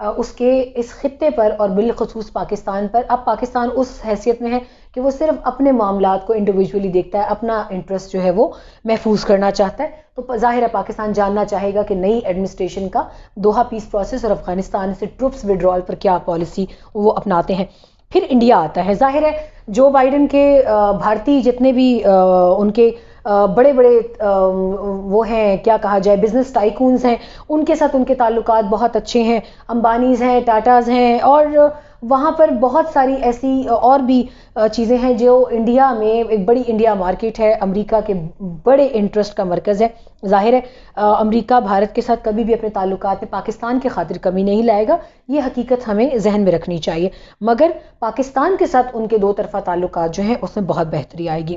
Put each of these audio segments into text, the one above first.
اس کے اس خطے پر اور بالخصوص پاکستان پر. اب پاکستان اس حیثیت میں ہے کہ وہ صرف اپنے معاملات کو انڈیویجولی دیکھتا ہے, اپنا انٹرسٹ جو ہے وہ محفوظ کرنا چاہتا ہے. تو ظاہر ہے پاکستان جاننا چاہے گا کہ نئی ایڈمنسٹریشن کا دوحہ پیس پروسیس اور افغانستان سے ٹروپس وڈرال پر کیا پالیسی وہ اپناتے ہیں. پھر انڈیا آتا ہے. ظاہر ہے جو بائیڈن کے بھارتی جتنے بھی ان کے بڑے بڑے وہ ہیں, کیا کہا جائے, بزنس ٹائکونز ہیں, ان کے ساتھ ان کے تعلقات بہت اچھے ہیں. امبانیز ہیں, ٹاٹاز ہیں, اور وہاں پر بہت ساری ایسی اور بھی چیزیں ہیں جو انڈیا میں ایک بڑی انڈیا مارکیٹ ہے, امریکہ کے بڑے انٹرسٹ کا مرکز ہے. ظاہر ہے امریکہ بھارت کے ساتھ کبھی بھی اپنے تعلقات میں پاکستان کی خاطر کمی نہیں لائے گا, یہ حقیقت ہمیں ذہن میں رکھنی چاہیے. مگر پاکستان کے ساتھ ان کے دو طرفہ تعلقات جو ہیں اس میں بہت بہتری آئے گی.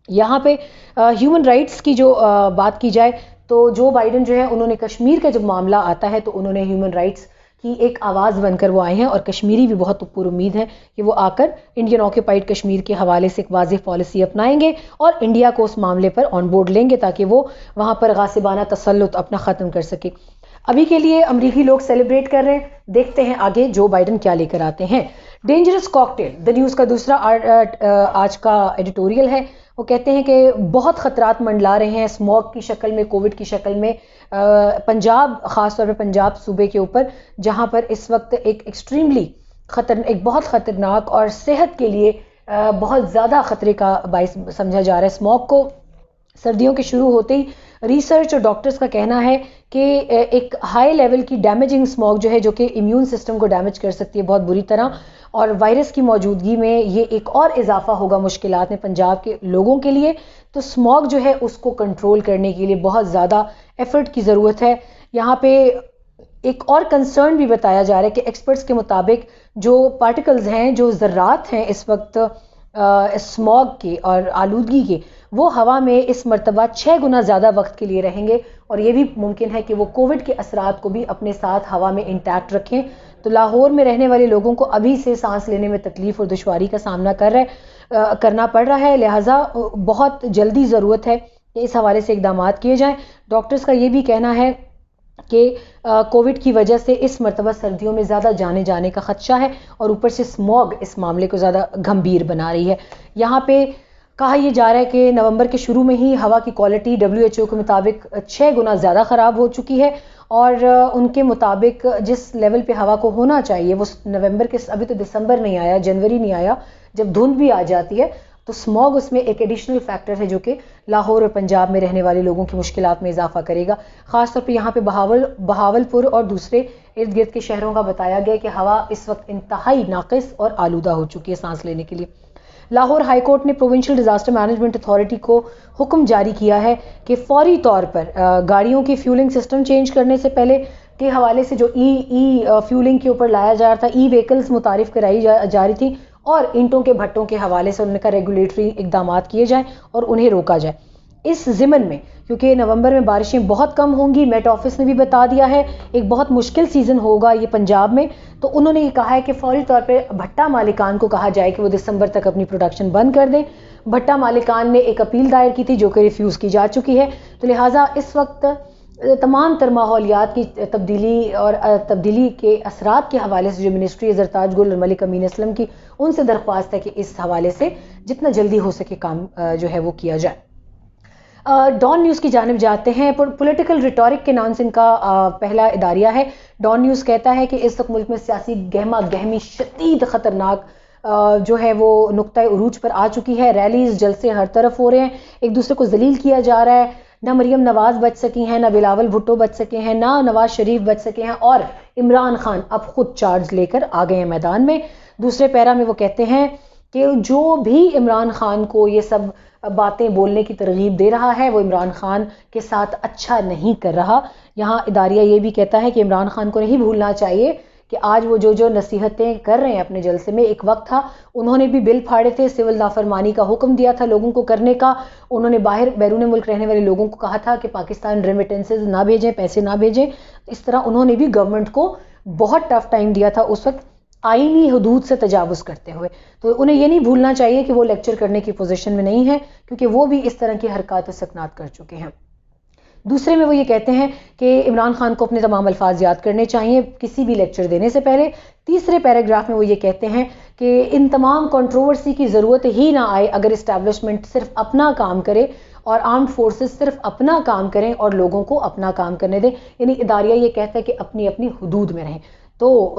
یہاں پہ ہیومن رائٹس کی جو بات کی جائے تو جو بائیڈن جو ہے انہوں نے کشمیر کا جب معاملہ آتا ہے تو انہوں نے ہیومن رائٹس کی ایک آواز بن کر وہ آئے ہیں, اور کشمیری بھی بہت پر امید ہے کہ وہ آ کر انڈین آکوپائڈ کشمیر کے حوالے سے ایک واضح پالیسی اپنائیں گے اور انڈیا کو اس معاملے پر آن بورڈ لیں گے تاکہ وہ وہاں پر غاصبانہ تسلط اپنا ختم کر سکے. ابھی کے لیے امریکی لوگ سیلیبریٹ کر رہے ہیں, دیکھتے ہیں آگے جو بائیڈن کیا لے کر آتے ہیں. ڈینجرس کاکٹیل دا نیوز کا دوسرا آج کا ایڈیٹوریل ہے. وہ کہتے ہیں کہ بہت خطرات منڈلا رہے ہیں اسموگ کی شکل میں, کووڈ کی شکل میں, پنجاب خاص طور پہ پنجاب صوبے کے اوپر, جہاں پر اس وقت ایک بہت خطرناک اور صحت کے لیے بہت زیادہ خطرے کا باعث سمجھا جا رہا ہے اسموگ کو. سردیوں کے شروع ہوتے ہی ریسرچ اور ڈاکٹرز کا کہنا ہے کہ ایک ہائی لیول کی ڈیمیجنگ اسموگ جو ہے جو کہ امیون سسٹم کو ڈیمیج کر سکتی ہے بہت بری طرح, اور وائرس کی موجودگی میں یہ ایک اور اضافہ ہوگا مشکلات میں پنجاب کے لوگوں کے لیے. تو اسموگ جو ہے اس کو کنٹرول کرنے کے لیے بہت زیادہ ایفرٹ کی ضرورت ہے. یہاں پہ ایک اور کنسرن بھی بتایا جا رہا ہے کہ ایکسپرٹس کے مطابق جو پارٹیکلز ہیں, جو ذرات ہیں اس وقت اسموگ کے اور آلودگی کے, وہ ہوا میں اس مرتبہ 6 گنا زیادہ وقت کے لیے رہیں گے, اور یہ بھی ممکن ہے کہ وہ کووڈ کے اثرات کو بھی اپنے ساتھ ہوا میں انٹیکٹ رکھیں. تو لاہور میں رہنے والے لوگوں کو ابھی سے سانس لینے میں تکلیف اور دشواری کا سامنا کرنا پڑ رہا ہے, لہٰذا بہت جلدی ضرورت ہے کہ اس حوالے سے اقدامات کیے جائیں. ڈاکٹرز کا یہ بھی کہنا ہے کہ کووڈ کی وجہ سے اس مرتبہ سردیوں میں زیادہ جانے کا خدشہ ہے, اور اوپر سے اسموگ اس معاملے کو زیادہ گھمبیر بنا رہی ہے. یہاں پہ کہا یہ جا رہا ہے کہ نومبر کے شروع میں ہی ہوا کی کوالٹی WHO کے مطابق 6 گنا زیادہ خراب ہو چکی ہے, اور ان کے مطابق جس لیول پہ ہوا کو ہونا چاہیے وہ نومبر کے, ابھی تو دسمبر نہیں آیا, جنوری نہیں آیا, جب دھند بھی آ جاتی ہے تو اسموگ اس میں ایک ایڈیشنل فیکٹر ہے جو کہ لاہور اور پنجاب میں رہنے والے لوگوں کی مشکلات میں اضافہ کرے گا. خاص طور پہ یہاں پہ بہاولپور اور دوسرے ارد گرد کے شہروں کا بتایا گیا کہ ہوا اس وقت انتہائی ناقص اور آلودہ ہو چکی ہے سانس لینے کے لیے. لاہور ہائی کورٹ نے پروونشل ڈیزاسٹر مینجمنٹ اتھارٹی کو حکم جاری کیا ہے کہ فوری طور پر گاڑیوں کی فیولنگ سسٹم چینج کرنے سے پہلے کے حوالے سے جو ای فیولنگ کے اوپر لایا جا رہا تھا, ای وہیکلز متعارف کرائی جا رہی تھی, اور اینٹوں کے بھٹوں کے حوالے سے انہوں نے ریگولیٹری اقدامات کیے جائیں اور انہیں روکا جائے. اس ضمن میں کیونکہ نومبر میں بارشیں بہت کم ہوں گی, میٹ آفس نے بھی بتا دیا ہے ایک بہت مشکل سیزن ہوگا یہ پنجاب میں, تو انہوں نے یہ کہا ہے کہ فوری طور پہ بھٹا مالکان کو کہا جائے کہ وہ دسمبر تک اپنی پروڈکشن بند کر دیں. بھٹا مالکان نے ایک اپیل دائر کی تھی جو کہ ریفیوز کی جا چکی ہے, تو لہٰذا اس وقت تمام تر ماحولیات کی تبدیلی کے اثرات کے حوالے سے جو منسٹری زرتاج گل اور ملک امین اسلم کی, ان سے درخواست ہے کہ اس حوالے سے جتنا جلدی ہو سکے کام جو ہے وہ کیا جائے. ڈان نیوز کی جانب جاتے ہیں. پولیٹیکل ریٹورک کے نام سے ان کا پہلا اداریہ ہے. ڈان نیوز کہتا ہے کہ اس وقت ملک میں سیاسی گہما گہمی شدید خطرناک جو ہے وہ نقطۂ عروج پر آ چکی ہے. ریلیز جلسے ہر طرف ہو رہے ہیں, ایک دوسرے کو ذلیل کیا جا رہا ہے. نہ مریم نواز بچ سکی ہیں, نہ بلاول بھٹو بچ سکے ہیں, نہ نواز شریف بچ سکے ہیں, اور عمران خان اب خود چارج لے کر آ گئے ہیں میدان میں. دوسرے پیرا میں وہ کہتے ہیں کہ جو بھی عمران خان کو یہ سب باتیں بولنے کی ترغیب دے رہا ہے وہ عمران خان کے ساتھ اچھا نہیں کر رہا. یہاں اداریہ یہ بھی کہتا ہے کہ عمران خان کو نہیں بھولنا چاہیے کہ آج وہ جو نصیحتیں کر رہے ہیں اپنے جلسے میں, ایک وقت تھا انہوں نے بھی بل پھاڑے تھے, سول نافرمانی کا حکم دیا تھا لوگوں کو کرنے کا. انہوں نے بیرون ملک رہنے والے لوگوں کو کہا تھا کہ پاکستان ریمیٹنسز نہ بھیجیں, پیسے نہ بھیجیں. اس طرح انہوں نے بھی گورنمنٹ کو بہت ٹف ٹائم دیا تھا اس وقت آئینی حدود سے تجاوز کرتے ہوئے. تو انہیں یہ نہیں بھولنا چاہیے کہ وہ لیکچر کرنے کی پوزیشن میں نہیں ہے, کیونکہ وہ بھی اس طرح کی حرکات و سکنات کر چکے ہیں. دوسرے میں وہ یہ کہتے ہیں کہ عمران خان کو اپنے تمام الفاظ یاد کرنے چاہیے کسی بھی لیکچر دینے سے پہلے. تیسرے پیراگراف میں وہ یہ کہتے ہیں کہ ان تمام کنٹروورسی کی ضرورت ہی نہ آئے اگر اسٹیبلشمنٹ صرف اپنا کام کرے اور آرمڈ فورسز صرف اپنا کام کریں اور لوگوں کو اپنا کام کرنے دیں. یعنی اداریہ یہ کہتا ہے کہ اپنی اپنی حدود میں رہیں. تو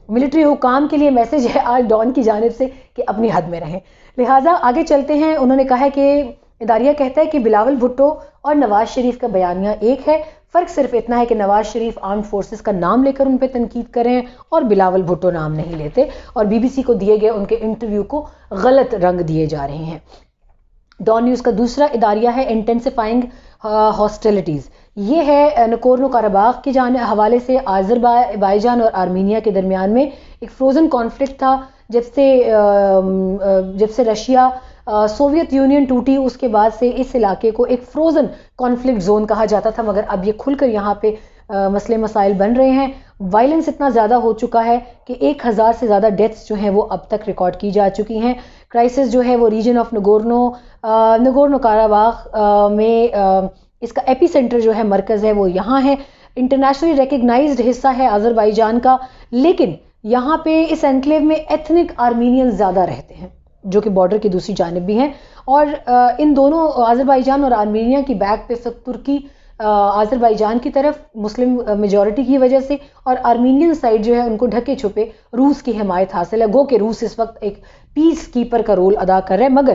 ملٹری حکام کے لیے میسج ہے آج ڈان کی جانب سے کہ اپنی حد میں رہیں. لہٰذا آگے چلتے ہیں. انہوں نے کہا ہے کہ اداریہ کہتا ہے کہ بلاول بھٹو اور نواز شریف کا بیانیہ ایک ہے, فرق صرف اتنا ہے کہ نواز شریف آرمڈ فورسز کا نام لے کر ان پہ تنقید کریں اور بلاول بھٹو نام نہیں لیتے, اور بی بی سی کو دیے گئے ان کے انٹرویو کو غلط رنگ دیے جا رہے ہیں. ڈان نیوز کا دوسرا اداریہ ہے انٹینسیفائنگ ہاسٹیلٹیز. یہ ہے نکورنو قرباغ کے حوالے سے آذربائیجان اور آرمینیا کے درمیان میں ایک فروزن کانفلکٹ تھا جب سے رشیا سوویت یونین ٹوٹی اس کے بعد سے اس علاقے کو ایک فروزن کانفلکٹ زون کہا جاتا تھا, مگر اب یہ کھل کر یہاں پہ مسئلے مسائل بن رہے ہیں. وائلنس اتنا زیادہ ہو چکا ہے کہ 1000 سے زیادہ ڈیتھس جو ہیں وہ اب تک ریکارڈ کی جا چکی ہیں. کرائسس جو ہے وہ ریجن آف نگورنو قرباغ میں اس کا ایپی سینٹر جو ہے مرکز ہے وہ یہاں ہے. انٹرنیشنلی ریکگنائزڈ حصہ ہے آذربائیجان کا, لیکن یہاں پہ اس انکلیو میں ایتھنک آرمینین زیادہ رہتے ہیں جو کہ بارڈر کی دوسری جانب بھی ہیں, اور ان دونوں آذربائیجان اور آرمینیا کی بیک پہ سب ترکی آذربائیجان کی طرف مسلم میجورٹی کی وجہ سے, اور آرمینین سائڈ جو ہے ان کو ڈھکے چھپے روس کی حمایت حاصل ہے. گو کہ روس اس وقت ایک پیس کیپر کا رول ادا کر رہا ہے, مگر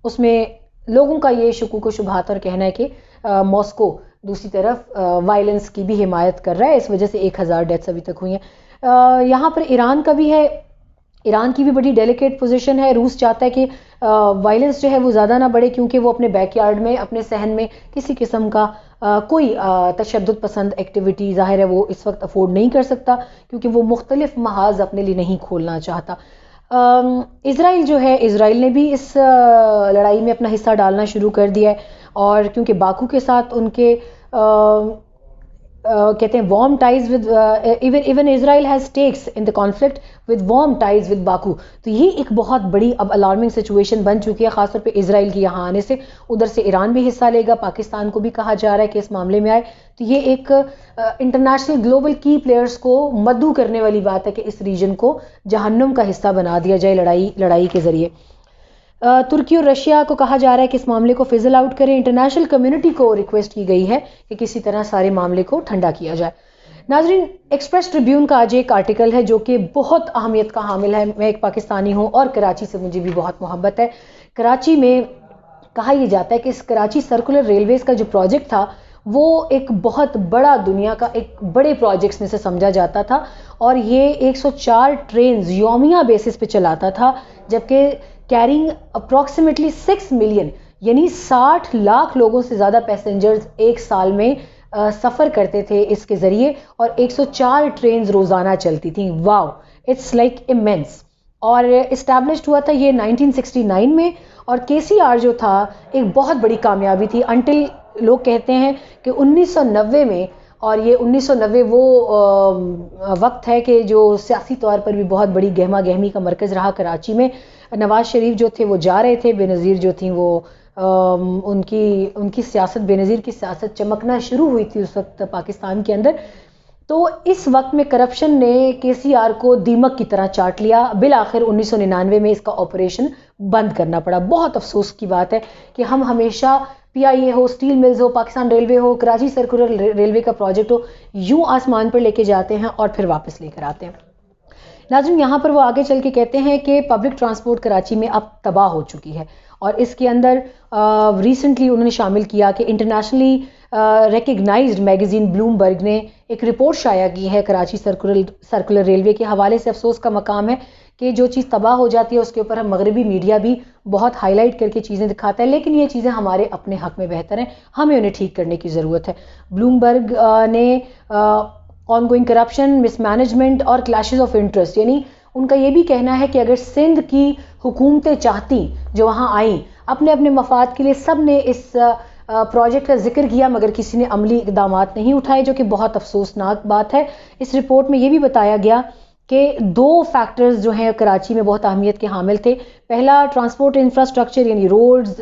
اس میں لوگوں کا یہ شکوک و شبہات اور کہنا ہے کہ ماسکو دوسری طرف وائلنس کی بھی حمایت کر رہا ہے, اس وجہ سے 1000 ڈیتھس ابھی تک ہوئی ہیں. یہاں پر ایران کا بھی ہے, ایران کی بھی بڑی ڈیلیکیٹ پوزیشن ہے. روس چاہتا ہے کہ وائلنس جو ہے وہ زیادہ نہ بڑھے کیونکہ وہ اپنے بیک یارڈ میں اپنے صحن میں کسی قسم کا کوئی تشدد پسند ایکٹیویٹی ظاہر ہے وہ اس وقت افورڈ نہیں کر سکتا کیونکہ وہ مختلف محاذ اپنے لیے نہیں کھولنا چاہتا. اسرائیل جو ہے, اسرائیل نے بھی اس لڑائی میں اپنا حصہ ڈالنا شروع کر دیا ہے, اور کیونکہ باکو کے ساتھ ان کے کہتے ہیں warm ties with even Israel has takes in the conflict with warm ties with Baku. تو یہ ایک بہت بڑی اب الارمنگ سچویشن بن چکی ہے, خاص طور پہ اسرائیل کی یہاں آنے سے. ادھر سے ایران بھی حصہ لے گا, پاکستان کو بھی کہا جا رہا ہے کہ اس معاملے میں آئے. تو یہ ایک انٹرنیشنل گلوبل کی پلیئرز کو مدعو کرنے والی بات ہے کہ اس ریجن کو جہنم کا حصہ بنا دیا جائے لڑائی کے ذریعے. ترکی اور رشیا کو کہا جا رہا ہے کہ اس معاملے کو فزل آؤٹ کریں. انٹرنیشنل کمیونٹی کو ریکویسٹ کی گئی ہے کہ کسی طرح سارے معاملے کو ٹھنڈا کیا جائے. ناظرین, ایکسپریس ٹریبیون کا آج ایک آرٹیکل ہے جو کہ بہت اہمیت کا حامل ہے. میں ایک پاکستانی ہوں اور کراچی سے مجھے بھی بہت محبت ہے. کراچی میں کہا یہ جاتا ہے کہ اس کراچی سرکولر ریلویز کا جو پروجیکٹ تھا وہ ایک بہت بڑا دنیا کا ایک بڑے پروجیکٹس میں سے سمجھا جاتا تھا, اور یہ 104 ٹرینز یومیہ بیسس پہ چلاتا تھا, جبکہ کیرنگ اپروکسیمیٹلی 6 ملین یعنی 60 لاکھ لوگوں سے زیادہ پیسنجرز ایک سال میں سفر کرتے تھے اس کے ذریعے, اور 104 ٹرینز روزانہ چلتی تھیں. واو, اٹس لائک امینس. اور اسٹیبلشڈ ہوا تھا یہ 1969 میں, اور کے سی آر جو تھا ایک بہت بڑی کامیابی تھی انٹل لوگ کہتے ہیں کہ 1990 میں, اور یہ 1990 وہ وقت ہے کہ جو سیاسی طور پر بھی بہت بڑی گہما گہمی کا مرکز رہا کراچی میں. نواز شریف جو تھے وہ جا رہے تھے, بے نظیر جو تھیں وہ ان کی سیاست, بے نظیر کی سیاست چمکنا شروع ہوئی تھی اس وقت پاکستان کے اندر. تو اس وقت میں کرپشن نے کے سی آر کو دیمک کی طرح چاٹ لیا. بالآخر 1999 میں اس کا آپریشن بند کرنا پڑا. بہت افسوس کی بات ہے کہ ہم ہمیشہ پی آئی اے ہو, اسٹیل ملز ہو, پاکستان ریلوے ہو, کراچی سرکولر ریلوے کا پروجیکٹ ہو, یوں آسمان پر لے کے جاتے ہیں اور پھر واپس لے کر آتے ہیں. ناظرین, یہاں پر وہ آگے چل کے کہتے ہیں کہ پبلک ٹرانسپورٹ کراچی میں اب تباہ ہو چکی ہے, اور اس کے اندر ریسنٹلی انہوں نے شامل کیا کہ انٹرنیشنلی ریکگنائزڈ میگزین بلوم برگ نے ایک رپورٹ شائع کی ہے کراچی سرکولر ریلوے کے حوالے سے. افسوس کا مقام ہے کہ جو چیز تباہ ہو جاتی ہے اس کے اوپر ہم مغربی میڈیا بھی بہت ہائی لائٹ کر کے چیزیں دکھاتا ہے, لیکن یہ چیزیں ہمارے اپنے حق میں بہتر ہیں, ہمیں انہیں ٹھیک کرنے کی ضرورت ہے. بلوم برگ نے on going corruption, miss management اور کلیشز آف انٹرسٹ, یعنی ان کا یہ بھی کہنا ہے کہ اگر سندھ کی حکومتیں چاہتی جو وہاں آئیں اپنے اپنے مفاد کے لیے, سب نے اس پروجیکٹ کا ذکر کیا مگر کسی نے عملی اقدامات نہیں اٹھائے, جو کہ بہت افسوسناک بات ہے. اس رپورٹ میں یہ بھی بتایا گیا کہ 2 فیکٹرز جو ہیں کراچی میں بہت اہمیت کے حامل تھے. پہلا ٹرانسپورٹ انفراسٹرکچر یعنی روڈز,